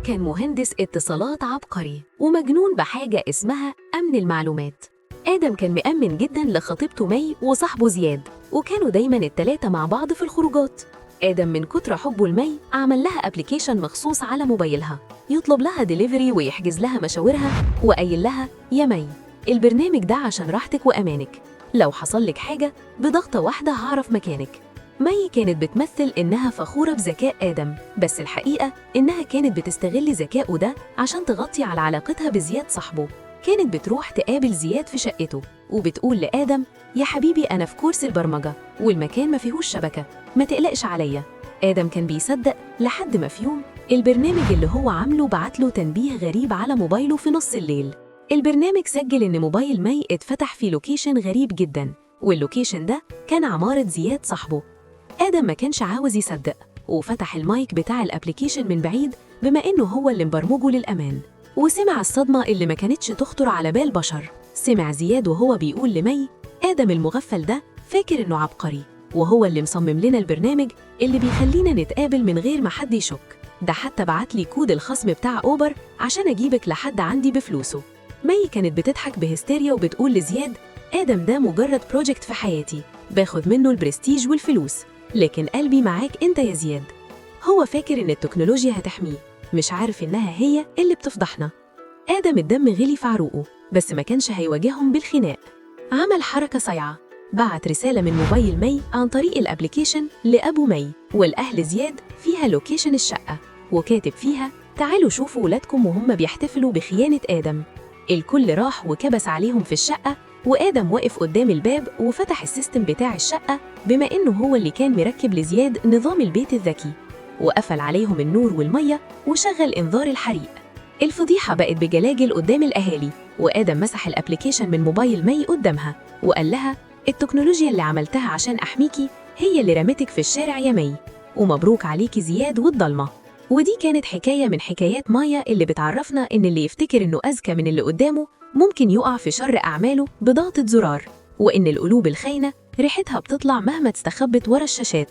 كان مهندس اتصالات عبقري ومجنون بحاجة اسمها أمن المعلومات. آدم كان مأمن جدا لخطيبته مي وصاحبه زياد، وكانوا دايما التلاتة مع بعض في الخروجات. آدم من كتر حبه لمي عمل لها ابليكيشن مخصوص على موبايلها يطلب لها ديليفري ويحجز لها مشاورها، وقايل لها يا مي البرنامج ده عشان راحتك وأمانك، لو حصل لك حاجة بضغطة واحدة هعرف مكانك. مي كانت بتمثل إنها فخورة بذكاء آدم، بس الحقيقة إنها كانت بتستغل ذكائه ده عشان تغطي على علاقتها بزياد صاحبه. كانت بتروح تقابل زياد في شقته وبتقول لآدم يا حبيبي أنا في كورس البرمجة والمكان ما فيهوش شبكة، ما تقلقش عليا. آدم كان بيصدق لحد ما في يوم البرنامج اللي هو عامله بعتله تنبيه غريب على موبايله في نص الليل. البرنامج سجل إن موبايل مي اتفتح في لوكيشن غريب جدا، واللوكيشن ده كان عمارة زياد صاحبه. آدم ما كانش عاوز يصدق وفتح المايك بتاع الابليكيشن من بعيد بما إنه هو اللي مبرمجه للأمان، وسمع الصدمة اللي ما كانتش تخطر على بال بشر. سمع زياد وهو بيقول لمي آدم المغفل ده فاكر إنه عبقري وهو اللي مصمم لنا البرنامج اللي بيخلينا نتقابل من غير ما حد يشك، ده حتى بعتلي كود الخصم بتاع أوبر عشان أجيبك لحد عندي بفلوسه. مي كانت بتضحك بهستيريا وبتقول لزياد آدم ده مجرد بروجكت في حياتي باخد منه البرستيج والفلوس، لكن قلبي معاك انت يا زياد. هو فاكر ان التكنولوجيا هتحميه، مش عارف انها هي اللي بتفضحنا. آدم الدم غلي في عروقه، بس ما كانش هيواجههم بالخناق. عمل حركة صايعة، بعت رسالة من موبايل مي عن طريق الابليكيشن لأبو مي والأهل زياد فيها لوكيشن الشقة، وكاتب فيها تعالوا شوفوا ولادكم وهم بيحتفلوا بخيانة آدم. الكل راح وكبس عليهم في الشقة، وآدم واقف قدام الباب وفتح السيستم بتاع الشقة بما إنه هو اللي كان مركب لزياد نظام البيت الذكي، وقفل عليهم النور والمية وشغل إنذار الحريق. الفضيحة بقت بجلاجل قدام الأهالي، وآدم مسح الابليكيشن من موبايل مي قدامها وقال لها التكنولوجيا اللي عملتها عشان أحميكي هي اللي رمتك في الشارع يا مي، ومبروك عليكي زياد والضلمة. ودي كانت حكاية من حكايات مايا اللي بتعرفنا إن اللي يفتكر إنه أذكى من اللي قدامه ممكن يقع في شر أعماله بضغطة زرار، وإن القلوب الخاينة ريحتها بتطلع مهما تستخبت ورا الشاشات.